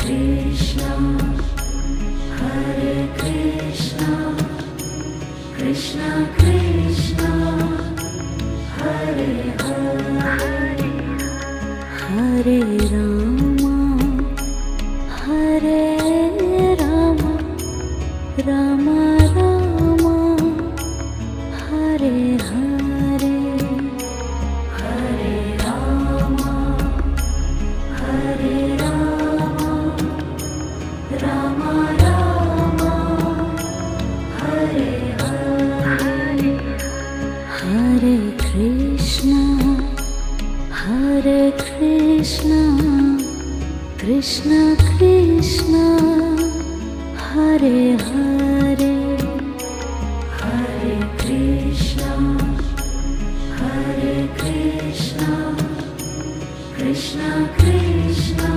Krishna, Hare Krishna, Krishna Krishna, Hare Hare, Hare Rama, Hare Rama, Rama Rama, Hare Hare, Hare Rama, Hare Rama, Rama Rama, Hare Hare, Hare Krishna, Hare Krishna, Krishna Krishna, Hare Hare, Hare Krishna, Hare Krishna, Krishna Krishna,